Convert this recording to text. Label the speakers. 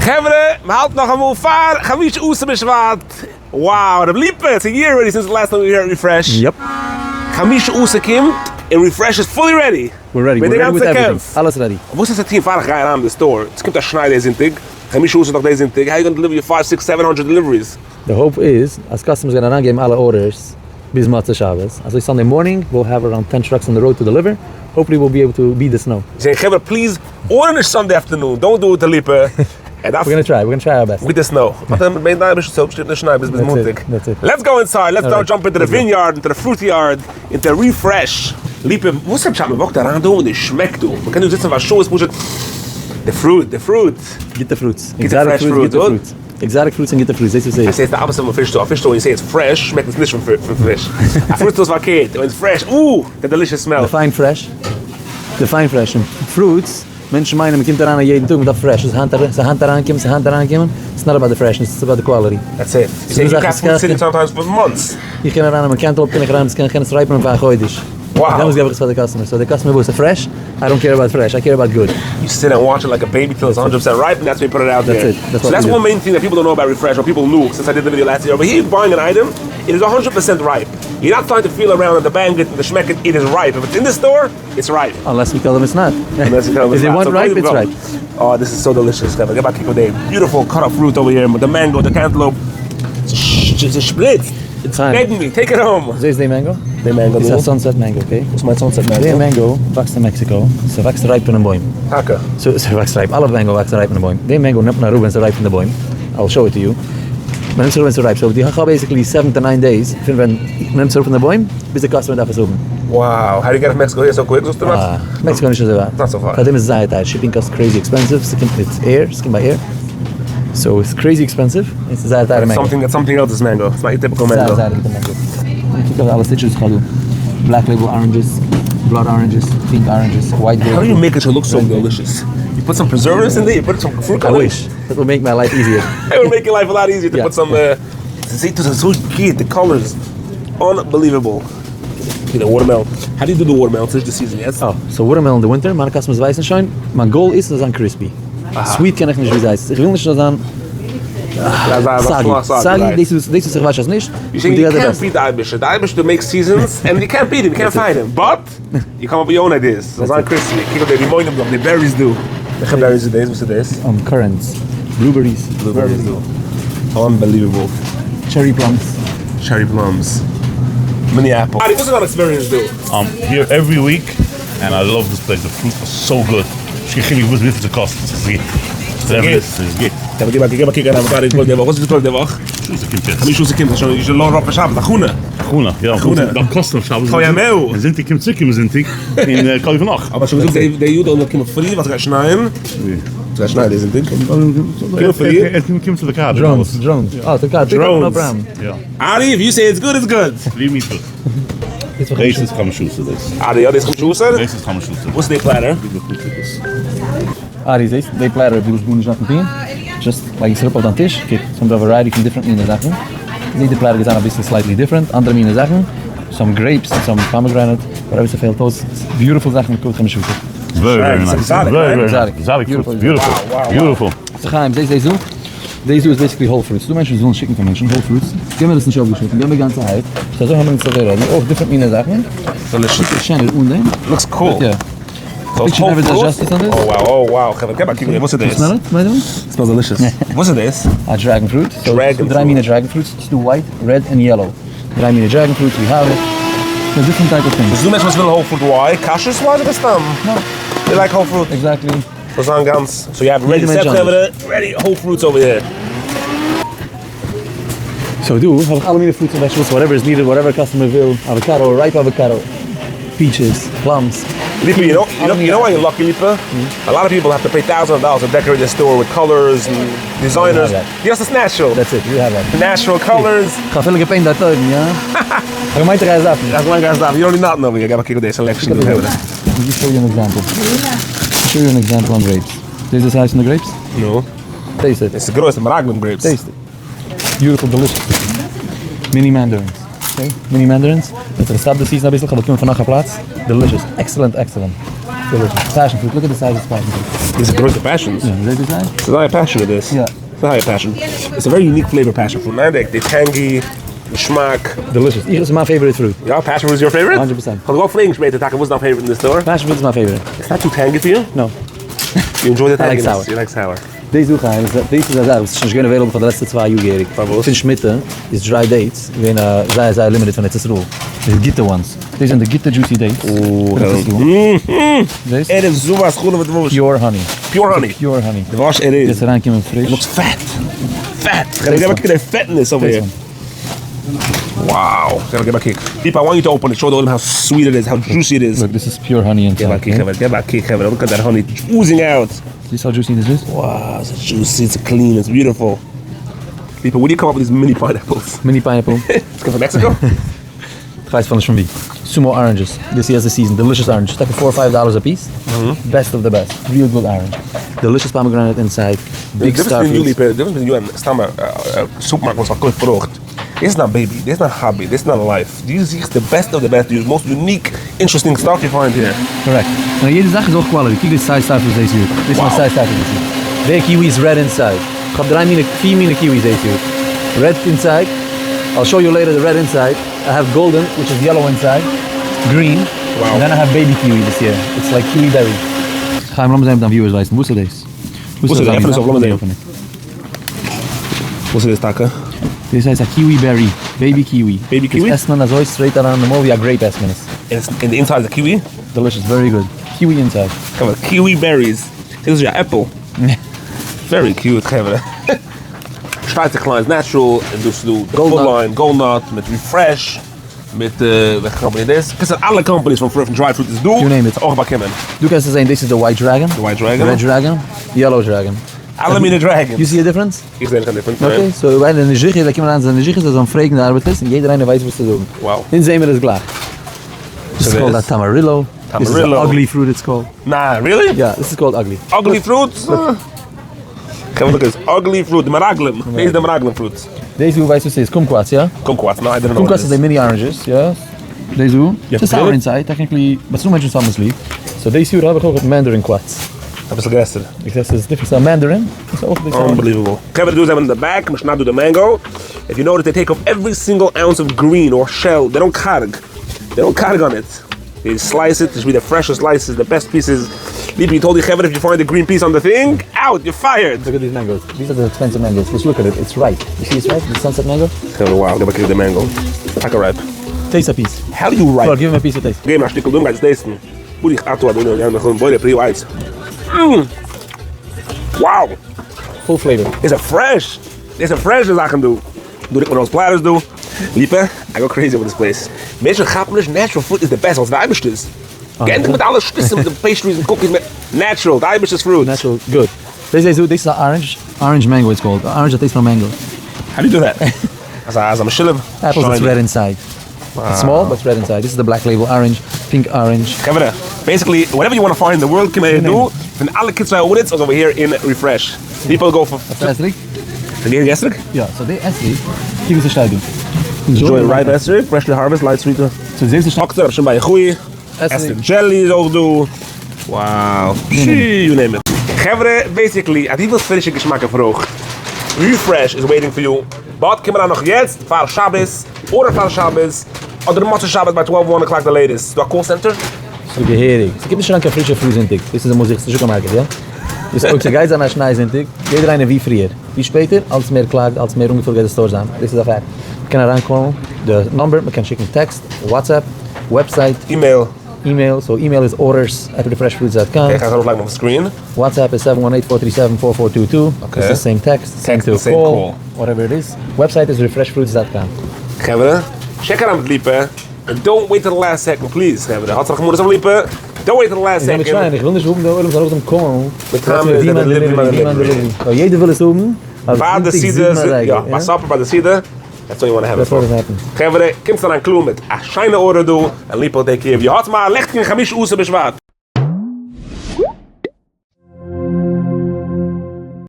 Speaker 1: Chevre, we halt noch einmal fahr. Chamish Usa Beshvat. Wow, the bleep. It's a year already since the last time we were here at Refresh.
Speaker 2: Yep.
Speaker 1: Chamish Usa Kim, and Refresh is fully ready.
Speaker 2: We're ready. We're ready with everything. Alles ready.
Speaker 1: What's this team far around the store? It's come to Schneider is in Tig. Chamish Usa noch days in Tig. How are you going to deliver your 500, 600, 700 deliveries?
Speaker 2: The hope is, as customers are going to give all orders, bis Matzah Shabbos. As like Sunday morning, we'll have around 10 trucks on the road to deliver. Hopefully we'll be able to beat the snow.
Speaker 1: Say, Chevre, please order this Sunday afternoon. Don't do it to Lippe.
Speaker 2: We're going to try our best.
Speaker 1: With the snow. That's it. Let's go inside. Let's jump into the vineyard, into the fruity yard, into Refresh. Liebe, was hab ich am Bock daran tun? Das schmeckt du. Man kann nur sitzen, was schon ist, the fruit.
Speaker 2: Get the fruits.
Speaker 1: Get the fresh fruit,
Speaker 2: get the fruits. Exotic fruits and get the fruits. That's what
Speaker 1: I say. It's the opposite of fish store. Fish store, when you say it's fresh, schmeckt es nicht from fish. A fruit store is vaket. When it's fresh, the delicious smell.
Speaker 2: Define fresh. And fruits, Menschen meinen, man kommt daran jeden Tag mit der fresh. It's not about the freshness, it's about the quality.
Speaker 1: That's it. You can't put sitting sometimes for months.
Speaker 2: Ich kann daran, man kann es ripen und yiddish.
Speaker 1: Wow.
Speaker 2: That was given for the customer. So the customer was fresh. I don't care about fresh. I care about good.
Speaker 1: You sit and watch it like a baby till it's 100% ripe, and that's when you put it out there. That's one main thing that people don't know about Refresh, or people knew since I did the video last year. But here, buying an item, it is 100% ripe. You're not trying to feel around at the bang it and the schmeck it is ripe. If it's in the store, it's ripe.
Speaker 2: Unless we tell them it's not.
Speaker 1: Unless you tell them
Speaker 2: if they want ripe, it's ripe.
Speaker 1: Oh, this is so delicious. Get back today. Beautiful cut up fruit over here. The mango, the cantaloupe. It's a split. It's begging me. Take it home.
Speaker 2: This is the mango.
Speaker 1: The mango.
Speaker 2: This is sunset mango, okay?
Speaker 1: What's my sunset mango?
Speaker 2: The mango wächst in Mexico. So wächst ripe in a boim.
Speaker 1: Haka.
Speaker 2: So wächst ripe. All of mango wächst ripe in a boim. The mango nimmt nach oben, it's ripe in the boim. I'll show it to you. Man nimmt es ripe. So die haben basically 7 to 9 days. Wenn man nimmt es from the boim, bis der customer darf es oben.
Speaker 1: Wow. How do you get from Mexico here so quick?
Speaker 2: Mexico is
Speaker 1: not so far.
Speaker 2: For them it's Zayat. Shipping costs crazy expensive. It's air, skin by air. So it's crazy expensive. It's Zayat mango.
Speaker 1: Something else is mango. It's my typical mango.
Speaker 2: Zayat mango. You can all the stitches called black label oranges, blood oranges, pink oranges, white gold.
Speaker 1: How do you make it to look so delicious? You put some preservatives in there, you put some fruit color.
Speaker 2: I wish. That will make my life easier.
Speaker 1: It will make your life a lot easier to put some the colors. Unbelievable. You know, watermelon. How do you do the watermelon? It's the season, yes?
Speaker 2: Oh, so watermelon in the winter, meine customers Weißenschein. My goal is to crispy. Sweet kann ich nicht wie Eis. Ich will nicht so sagen, Sagi, this is sich weiß nicht.
Speaker 1: You say you can't beat the yiddish. The yiddish to make seasons, and you can't beat him, you can't fight him. But you come up with your own ideas. So it's not crispy. Keep the remind them of the berries do. The berries today, what's this?
Speaker 2: Currants, blueberries
Speaker 1: do. Unbelievable.
Speaker 2: Cherry plums.
Speaker 1: Mini apple. What's that experience do?
Speaker 3: I'm here every week, and I love this place. The fruit is so good. Ich kriege mich with the cost. It's good.
Speaker 1: Can we give a kick at the What's it called the Woche? Schuße Kind. You should lower up a Shabbat.
Speaker 3: Groene, ja. Dat kost of Shabbat.
Speaker 1: Oh ja, meu.
Speaker 3: Sind die Kim sind die in Kalifanacht.
Speaker 1: Aber schon gesagt, der Jude und Kim free, was schneiden? Das schneiden sind die. Kim free.
Speaker 3: Kim to the car.
Speaker 2: Drones. Oh, the car.
Speaker 1: Drones. Yeah. Ari, if you say it's good, it's good.
Speaker 3: Leave me too. This is Khamishusa.
Speaker 1: Ari, this is Khamishusa?
Speaker 3: This is Khamishusa.
Speaker 1: What's the platter?
Speaker 2: Ari, they platter with spoons not in. Just like you sit up on tisch, get some variety from different mine Sachen. The platter is obviously slightly different. Andere mine Sachen, some grapes, some pomegranate, whatever it's fehlt those beautiful Sachen with Khamishusa.
Speaker 3: Very nice. Very exotic. Beautiful.
Speaker 2: So Chaim, they do is basically whole fruits. Two mentions don't chicken convention, whole fruits. Give me this in show geschnitten. Give me ganze Heit. So haben wir uns reden. Auch different mine Sachen.
Speaker 1: Delicious. Looks cool.
Speaker 2: Yeah.
Speaker 1: So
Speaker 2: you never does justice on this?
Speaker 1: Oh wow. What's it?
Speaker 2: Smell it, my
Speaker 1: It smells delicious. What's it?
Speaker 2: A dragon fruit. So dragon fruits. It's the white, red, and yellow. Dragon fruits, we have it. There's different type of things.
Speaker 1: So much was whole fruit. Why? Kashrus was it?
Speaker 2: No.
Speaker 1: They like whole fruit.
Speaker 2: Exactly.
Speaker 1: So you have ready whole fruits over here.
Speaker 2: So have all the fruits and vegetables, whatever is needed, whatever customer will. Avocado, ripe avocado, peaches, plums.
Speaker 1: Lipa, you know why you're lucky, Lipa? A lot of people have to pay thousands of dollars to decorate their store with colors and designers. Yes, it's natural.
Speaker 2: That's it. You have that.
Speaker 1: Natural colors.
Speaker 2: I feel like paint that time, yeah. I might try that.
Speaker 1: That's one guy's stuff. You don't need nothing over here. I got a kick of their selection.
Speaker 2: Let me show you an example. I'll show you an example on grapes. Taste the size on the grapes?
Speaker 1: No.
Speaker 2: Taste it.
Speaker 1: It's the grossest Maraglim grapes.
Speaker 2: Taste it. Beautiful, delicious. Mini mandarins. Okay, mini mandarins. It's a stop the season a bisschen, aber kommen von nachher Platz. Delicious, excellent. Delicious. Passion fruit. Look at the size of passion fruit.
Speaker 1: These are growing passions.
Speaker 2: Yeah, is that the size?
Speaker 1: It's a high passion with this.
Speaker 2: Yeah.
Speaker 1: It's a high passion. It's a very unique flavor, passion fruit. The tangy, the schmack.
Speaker 2: Delicious. This is my favorite fruit.
Speaker 1: Yeah, passion fruit is your favorite?
Speaker 2: 100%.
Speaker 1: What flavors made the taco was not favorite in the store?
Speaker 2: Passion fruit is my favorite.
Speaker 1: It's not too tangy for you?
Speaker 2: No.
Speaker 1: You enjoy the
Speaker 2: I like
Speaker 1: tanginess?
Speaker 2: sour.
Speaker 1: You like sour.
Speaker 2: Deze gaan, deze is zelfs. Het is geen available voor de laatste 2 jaar, Erik. In Schmitten is dry dates. Zij limited van het is rule. De gitte ones. Deze zijn de gitte juicy dates. Deze?
Speaker 1: Het is zo was goed met de was.
Speaker 2: Pure honey.
Speaker 1: Pure honey.
Speaker 2: Pure honey.
Speaker 1: The wash it is.
Speaker 2: Dit eraan komen fris.
Speaker 1: It looks fat. Fat. Can I get back to the fatness over here? Wow. Can I get back kick? Deep, I want you to open it. Show them how sweet it is, how juicy it is.
Speaker 2: Look, this is pure honey inside.
Speaker 1: Get back kick. Look at that honey oozing out.
Speaker 2: See how juicy this is?
Speaker 1: Wow, it's juicy, it's clean, it's beautiful. People, where do you come up with these mini pineapples?
Speaker 2: Mini pineapple.
Speaker 1: It's come from Mexico?
Speaker 2: Guys, from me. Sumo oranges. This is the season. Delicious orange. It's like $4 or $5 a piece. Best of the best. Real good orange. Delicious pomegranate inside. Big star fruits.
Speaker 1: The difference between you and Stammer supermarket was kort verhoogd. This is not baby, this is not hobby, this is not life. This is the best of the best, the most unique, interesting stuff you find here.
Speaker 2: Correct. Now, jede Sache is hochquality. Kijk, dit size star fruits deze hier. This is my size star fruits. The kiwi is red inside. Ik heb 4 mini kiwis deze hier. Red inside. I'll show you later the red inside. I have golden, which is yellow inside. Green.
Speaker 1: Wow.
Speaker 2: And then I have baby kiwi this year. It's like kiwi berry. Ga hem zijn dan viewers wijzen. Hoe is deze?
Speaker 1: Hoe is het? Even zo, laat me zien. Hoe is dit takken?
Speaker 2: This is a kiwi berry, baby kiwi.
Speaker 1: Baby kiwi?
Speaker 2: It's Esmen as always straight around the movie, a grape Esmen.
Speaker 1: And the inside is a kiwi?
Speaker 2: Delicious, very good. Kiwi inside.
Speaker 1: Come on, kiwi berries. This is your apple. Very cute, Kevin. Schweizer Kleins Natural, en dus doe de Full-Line, Gold Nut, met Refresh, met welke company dit is. Ik ken alle companies van dry fruit is doen.
Speaker 2: You name it.
Speaker 1: Ook bij Kevin.
Speaker 2: You can say this is the white dragon.
Speaker 1: The white dragon.
Speaker 2: Red dragon. Yellow dragon.
Speaker 1: Alle mini dragons.
Speaker 2: You see a difference?
Speaker 1: Ik zie een difference.
Speaker 2: Okay, so wij in Nigeria, dat iemand aan Nigeria is zo'n vrekende arbeid is en iedereen weet wat ze doen.
Speaker 1: Wow.
Speaker 2: In zijn is klaar. This is called that tamarillo. This is an ugly fruit it's called.
Speaker 1: Nah, really?
Speaker 2: Yeah, this is called ugly.
Speaker 1: Ugly fruits? Come look at this ugly fruit, the maraglim. Deze is de maraglim fruit.
Speaker 2: Deze hoe wij zo zeggen is kumquats, ja?
Speaker 1: Kumquats, no, I didn't know.
Speaker 2: Kumquats is the mini oranges, yeah. Deze hoe? It's sour inside, technically, but so much in some sleep. So deze hier hebben we ook mandarin quats.
Speaker 1: Heb je ze gegessen?
Speaker 2: Ik zeg, it's different. So mandarin.
Speaker 1: Unbelievable. Kevin does have in the back, but not do the mango. If you notice, they take off every single ounce of green or shell. They don't carg. They don't carg on it. They slice it. This will be the freshest slices, the best pieces. Lipi told you, Kevin, if you find the green piece on the thing, out, you're fired.
Speaker 2: Look at these mangoes. These are the expensive mangoes. Just look at it. It's ripe. You see it's ripe? The sunset mango?
Speaker 1: Kevin, wow, get back to the mango. Take a ripe.
Speaker 2: Taste a piece.
Speaker 1: How do you ripe?
Speaker 2: Well, give him a piece of taste.
Speaker 1: Game, I stick them guys tasting. Moet ik ato doen? Ja, gewoon boy, pretty white. Wow.
Speaker 2: Full flavor.
Speaker 1: It's a fresh. It's a fresh as I can do. Doe ik met ons platters do. Lieve, I go crazy with this place. Mensen gaat me dus natural food is the best als de Irish is. Get met alle stussen met de pastries and cookies met natural. The Irish is fruit.
Speaker 2: Natural, good. This is orange mango it's called. Orange that tastes no mango.
Speaker 1: How do you do that? as I'm a shillab.
Speaker 2: Apples it's red inside. It's small but it's red inside. This is the black label orange, pink orange.
Speaker 1: Kevin, basically whatever you want to find in the world can you do. And alle kids are with it over here in Refresh. People go for.
Speaker 2: Estrik?
Speaker 1: Again, Estrik?
Speaker 2: Yeah, so they Estrik. Kijk eens de stijl doen.
Speaker 1: Enjoy ripe Estrik, freshly harvest, light sweeter.
Speaker 2: So deze stijl.
Speaker 1: Actor, als je bij je goeie. Estrik jelly ook doen. Wow. You name it. Kevin, basically, at even finishing geschmack verhoogd. Refresh is waiting for you. But kom er nog jetzt, voor Shabbos, oder voor Shabbos, oder de Matze Shabbos bij 12, 1 o'clock the latest. Do a call center?
Speaker 2: So geherig. So gibt es schon ein frische Fruit in Tick. Das ist der Musik, das Supermarkt, ja? Das ist auch der Geiz an der Schneis in Tick. Jeder eine wie früher. Wie später, als mehr klagt, als mehr ungefähr geht der Store sein. Das ist der Fakt. Man kann herankommen, der Number, man kann schicken Text, WhatsApp, Website,
Speaker 1: Email.
Speaker 2: So email is orders@refreshfoods.com.
Speaker 1: Okay, ga zo like on the screen.
Speaker 2: WhatsApp is 718-437-4422.
Speaker 1: Okay.
Speaker 2: It's the same text, same call, whatever it is. Website is refreshfoods.com.
Speaker 1: Kevin, check it out, Liepen. And don't wait till the last second, please. Kevin, had er gemoeders aan Liepen. Don't wait till the last second.
Speaker 2: Ik wil niet zoeken, we zullen ook komen.
Speaker 1: delivery.
Speaker 2: Jeder wil eens zoeken.
Speaker 1: Waar de sieden, ja, maar sappen bij de sieden. That's what you want to have.
Speaker 2: That's what has happened.
Speaker 1: Kevin, komt dan aan kloon met een scheine oren doen. En Liepen take care of je. Had maar licht geen gemisch oester bezwaard.